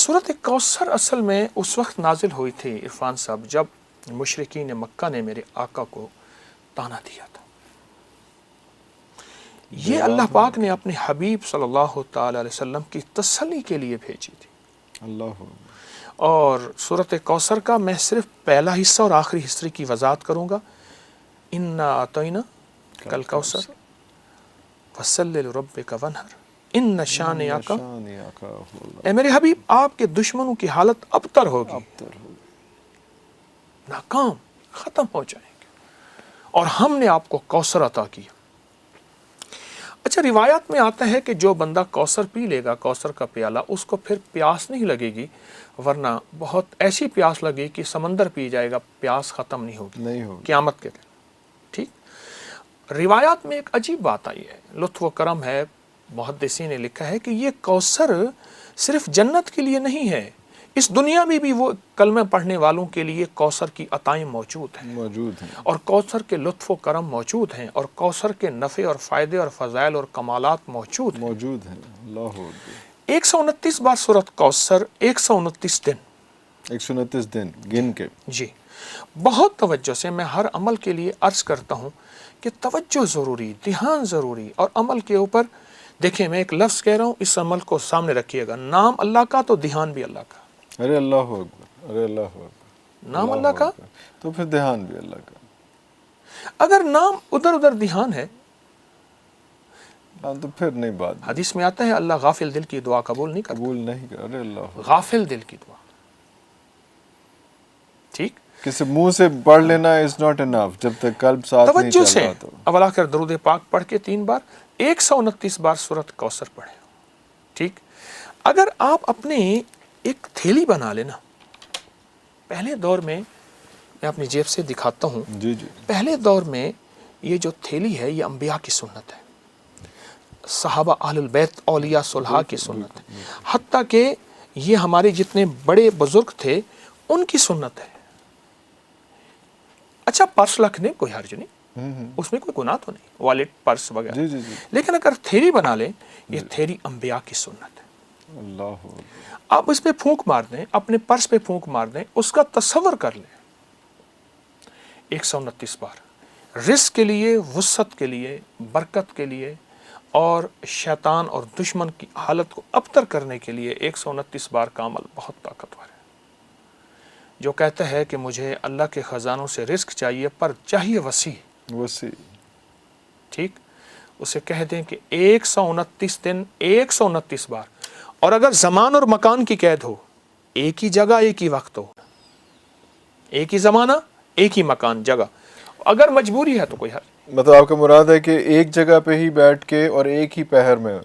सूरत कौसर असल में उस वक्त नाजिल हुई थी इरफान साहब जब मुशरिकीन मक्का ने मेरे आका को ताना दिया था। ये अल्लाह पाक ने अपने हबीब सल्लल्लाहु ताला अलैहि वसल्लम की तसल्ली के लिए भेजी थी। अल्लाह। और सूरत कौसर का मैं सिर्फ पहला हिस्सा और आखिरी हिस्से की वजाहत करूँगा। इन्ना आतैना कल कौसर फसल्लि लिरब्बिका वन्हर इन्न शानिअका। ए मेरे हबीब, आपके दुश्मनों की हालत अबतर होगी, नाकाम, खत्म हो जाएंगे, और हमने आपको कौसर अता किया। अच्छा, रिवायत में आता है कि जो बंदा कौसर पी लेगा, कौसर का प्याला, उसको फिर प्यास नहीं लगेगी, वरना बहुत ऐसी प्यास लगेगी कि समंदर पी जाएगा, प्यास खत्म नहीं होगी क़यामत के दिन। ठीक। रिवायत में एक अजीब बात आई है, लुत्फ़ व करम है, मुहद्दिसीन ने लिखा है कि ये कौसर सिर्फ जन्नत के लिए नहीं है, इस दुनिया में भी वो कलमे पढ़ने वालों के लिए कौसर की अताएं मौजूद हैं और कौसर के लुत्फ़ व करम मौजूद हैं और कौसर के नफ़े और फ़ायदे और फ़ज़ाइल और कमालात मौजूद हैं। 129 बार सूरत कौसर, 129 दिन, 129 दिन गिन के। जी, बहुत तवज्जो से मैं हर अमल के लिए अर्ज़ करता हूँ कि तवज्जो ज़रूरी, ध्यान ज़रूरी, और अमल के ऊपर देखिए, मैं एक लफ्ज़ कह रहा हूँ, इस अमल को सामने रखिएगा, नाम अल्लाह का तो ध्यान भी अल्लाह का। अरे अल्लाह अकबर, अरे अल्लाह अकबर, नाम अल्लाह का तो फिर ध्यान भी अल्लाह का। अगर नाम उधर उधर ध्यान है तो फिर नहीं बात। हदीस में आता है अल्लाह गाफिल दिल की दुआ कबूल नहीं करता। अरे अल्लाह, गाफिल दिल की दुआ। ठीक, किसी मुंह से पढ़ लेना इज नॉट इनफ जब तक कल्ब साथ नहीं चल रहा। तो अवला कर दरूद पाक पढ़ के 3 बार, 129 बार सूरत कौसर पढ़े। ठीक। अगर आप अपने एक थैली बना लेना, पहले दौर में, मैं अपनी जेब से दिखाता हूँ, जी जी, पहले दौर में ये जो थैली है ये अंबिया की सुन्नत है, सहाबा अहलुल बैत औलिया सुलहा की सुन्नत है, हत्ता कि ये हमारे जितने बड़े बुजुर्ग थे उनकी सुन्नत है। अच्छा, पर्स रखने कोई हर्ज नहीं, उसमें कोई गुनाह तो नहीं, वॉलेट, पर्स वगैरह, लेकिन अगर थैली बना लें, ये थैली अंबिया की सुन्नत है। अल्लाह। आप इस पे फूंक मार दें, अपने पर्स पे फूंक मार दें, उसका तस्वर कर लें 129 बार, रिस्क के लिए, वुसअत के लिए, बरकत के लिए, और शैतान और दुश्मन की हालत को अबतर करने के लिए 129 बार का अमल बहुत ताकतवर है। जो कहता है कि मुझे अल्लाह के ख़जानों से रिस्क चाहिए पर चाहिए वसी, ठीक, उसे कह दें कि 129 दिन, 129 बार, और अगर ज़मान और मकान की कैद हो, एक ही जगह एक ही वक्त हो, एक ही ज़माना एक ही मकान जगह, अगर मजबूरी है तो कोई हल। मतलब आपका मुराद है कि एक जगह पे ही बैठ के और एक ही पहर में,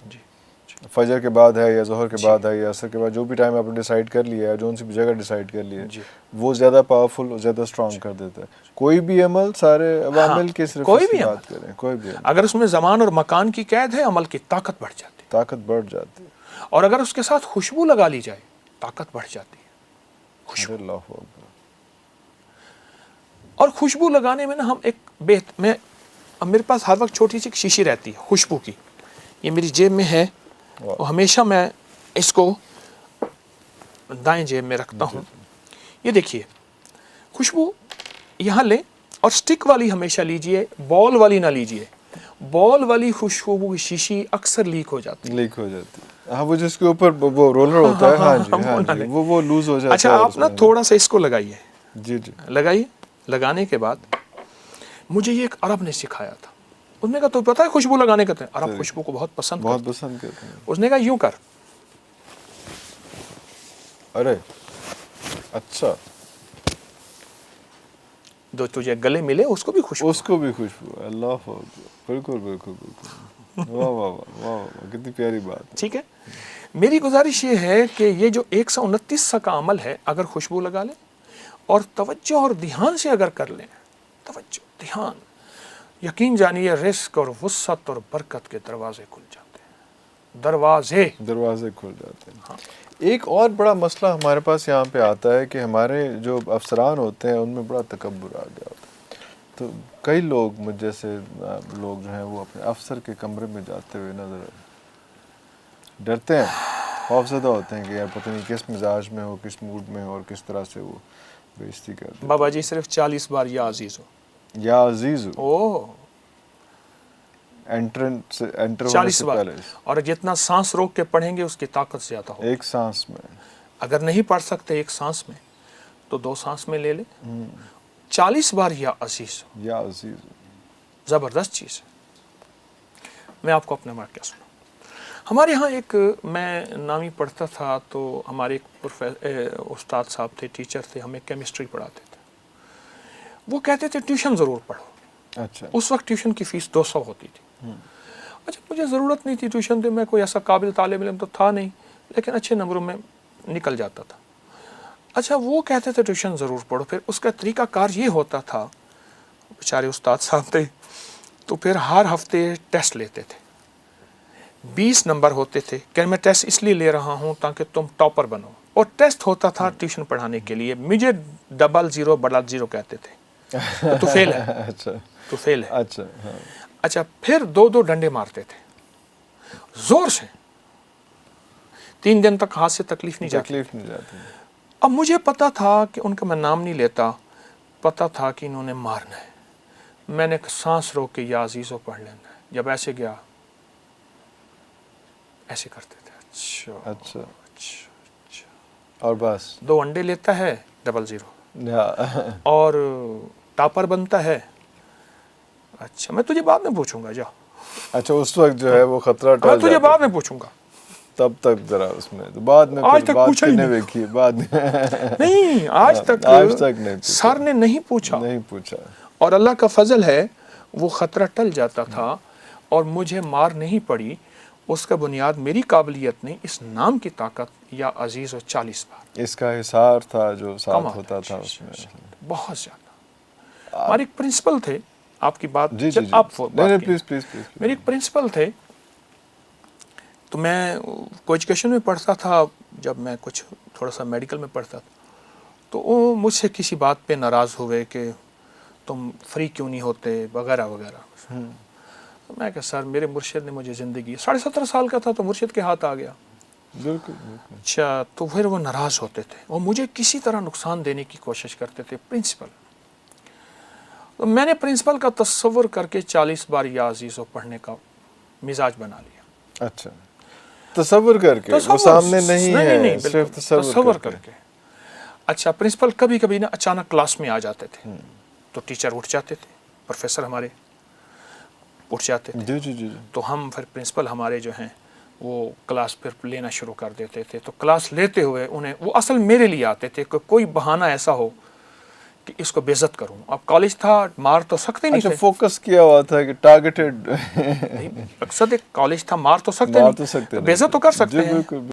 फजर के बाद है या ज़ोहर के बाद है या असर के बाद, जो भी टाइम आपने डिसाइड कर लिया है, जो सी भी जगह डिसाइड कर लिया है, वो ज़्यादा पावरफुल और ज़्यादा स्ट्रॉन्ग कर देता है। कोई भी अमल, सारे अवामिल के सिर्फ कोई भी बात करें, कोई भी अगर उसमें ज़मान और मकान की कैद है, अमल की ताकत बढ़ जाती है, ताकत बढ़ जाती है। और अगर उसके साथ खुशबू लगा ली जाए, ताकत बढ़ जाती है, खुशबू। और खुशबू लगाने में ना हम एक मैं, अब मेरे पास हर वक्त छोटी सी शीशी रहती है खुशबू की, ये मेरी जेब में है, और हमेशा मैं इसको दाएं जेब में रखता हूँ। ये देखिए, खुशबू यहाँ लें, और स्टिक वाली हमेशा लीजिए, बॉल वाली ना लीजिए। बॉल वाली खुशबू की शीशी अक्सर लीक हो जाती है। हाँ, वो जिसके ऊपर वो रोलर होता है, हाँ जी, वो लूज हो जाता है। अच्छा, आप ना थोड़ा सा इसको लगाइए, जी जी, लगाइए। लगाने के बाद मुझे ये एक अरब ने सिखाया था, उसने कहा तो पता है खुशबू लगाने का, अरब खुशबू को बहुत पसंद करते हैं। उसने कहा यूं कर, अरे अच्छा, जो तुझे गले मिले उसको भी खुशबू, अल्लाह, बिल्कुल बिल्कुल बिल्कुल, वाह वाह वाह वाह, कितनी प्यारी बात। ठीक है, मेरी गुजारिश ये है कि ये जो 129 का अमल है, अगर खुशबू लगा लें और तवज्जो और ध्यान से अगर कर लें, तवज्जो ध्यान, यकीन जानिए रिस्क और वुसअत और बरकत के दरवाजे खुल जाते हैं, दरवाजे खुल जाते हैं। हाँ। एक और बड़ा मसला हमारे पास यहाँ पे आता है कि हमारे जो अफसरान होते हैं उनमें बड़ा तकब्बुर आ गया होता है। तो कई लोग, मुझ जैसे लोग जो हैं, वो अपने अफसर के कमरे में जाते हुए नजर डरते हैं خوفزدہ ہوتے ہیں کہ یار پتہ نہیں کس مزاج میں ہو، کس موڈ میں ہو اور کس طرح سے وہ بےعزتی کرتے. بابا جی صرف 40 بار یا عزیز ہو. یا عزیز ہو اوہ انٹر ہونے 40 سے بار. پہلے اور جتنا سانس روک کے پڑھیں گے اس کی طاقت زیادہ ہو. ایک سانس میں. اگر نہیں پڑھ سکتے ایک سانس میں تو 2 سانس میں لے لیں. 40 بار یا عزیز ہو. یا عزیز ہو. زبردست چیز ہے. میں آپ کو اپنے واقعہ سناؤں. ہمارے ہاں ایک میں نامی پڑھتا تھا تو ہمارے ایک استاد صاحب تھے، ٹیچر تھے، ہمیں کیمسٹری پڑھاتے تھے. وہ کہتے تھے ٹیوشن ضرور پڑھو. اچھا. اس وقت ٹیوشن کی فیس 200 ہوتی تھی. اچھا مجھے ضرورت نہیں تھی ٹیوشن دے، میں کوئی ایسا قابل طالب علم تو تھا نہیں، لیکن اچھے نمبروں میں نکل جاتا تھا. اچھا وہ کہتے تھے ٹیوشن ضرور پڑھو. پھر اس کا طریقہ کار یہ ہوتا تھا، بیچارے استاد صاحب تھے، تو پھر ہر ہفتے ٹیسٹ لیتے تھے. 20 نمبر ہوتے تھے کہ میں ٹیسٹ اس لیے لے رہا ہوں تاکہ تم ٹاپر بنو. اور ٹیسٹ ہوتا تھا ٹیوشن پڑھانے کے لیے. مجھے 00 کہتے تھے تو فیل ہے. اچھا. تو فیل ہے. اچھا. ہاں. اچھا پھر 2 ڈنڈے مارتے تھے زور سے. 3 دن تک ہاتھ سے تکلیف نہیں جاتی. تکلیف نہیں جاتی. اب مجھے پتا تھا کہ ان کا میں نام نہیں لیتا، پتا تھا کہ انہوں نے مارنا ہے. میں نے سانس روک کے یا عزیزو پڑھ لینا ہے. جب ایسے گیا ایسے کرتے تھے. اچھا اچھا. اچھا. اور بس 2 انڈے لیتا ہے 00 یا. اور ٹاپر بنتا ہے. اچھا میں تجھے بعد میں پوچھوں گا، جا. اچھا اس وقت جو ہے وہ خطرہ میں ٹل تجھے جاتا بعد میں پوچھوں گا. تب تک ذرا اس میں تو بعد میں آج پھر تک بات پوچھا ہی کرنے نہیں. دیکھی بعد میں نہیں آج تک نہیں پوچھا. سر نے نہیں پوچھا. نہیں پوچھا. اور اللہ کا فضل ہے وہ خطرہ ٹل جاتا تھا اور مجھے مار نہیں پڑی. اس کا بنیاد میری قابلیت نہیں، اس نام کی طاقت یا عزیز و 40 بار. اس کا حصار تھا جو ساتھ کمال ہوتا ہے. تھا اس میں. بہت زیادہ. ہمارے ایک پرنسپل تھے، آپ کی بات جی جی جی. آپ نہیں پلیز پلیز پلیز. میرے ایک پرنسپل تھے، تو میں کو ایجوکیشن میں پڑھتا تھا. جب میں کچھ تھوڑا سا میڈیکل میں پڑھتا تھا تو وہ مجھ سے کسی بات پہ ناراض ہوئے کہ تم فری کیوں نہیں ہوتے وغیرہ وغیرہ. میں کہ سر میرے مرشد نے مجھے زندگی 17.5 سال کا تھا تو مرشد کے ہاتھ آ گیا. بالکل. اچھا تو پھر وہ ناراض ہوتے تھے، وہ مجھے کسی طرح نقصان دینے کی کوشش کرتے تھے. پرنسپل، تو میں نے پرنسپل کا تصور کر کے 40 بار یا عزیزو پڑھنے کا مزاج بنا لیا. اچھا تصور کر کے، وہ سامنے نہیں ہے، صرف تصور کر کے. اچھا پرنسپل کبھی کبھی نا اچانک کلاس میں آ جاتے تھے تو ٹیچر اٹھ جاتے تھے، پروفیسر ہمارے اٹھ جاتے تھے. جی جی جی. تو ہم پھر پرنسپل ہمارے جو ہیں وہ کلاس پھر لینا شروع کر دیتے تھے. تو کلاس لیتے ہوئے انہیں وہ اصل میرے لیے آتے تھے کہ کوئی بہانہ ایسا ہو کہ اس کو بے عزت کروں. اب کالج تھا، مار تو سکتے نہیں اچھا تھے. فوکس کیا ہوا تھا کہ ٹارگیٹڈ. مقصد ایک کالج تھا، مار تو سکتے مار نہیں، تو سکتے بے عزت تو کر سکتے ہیں. بالکل.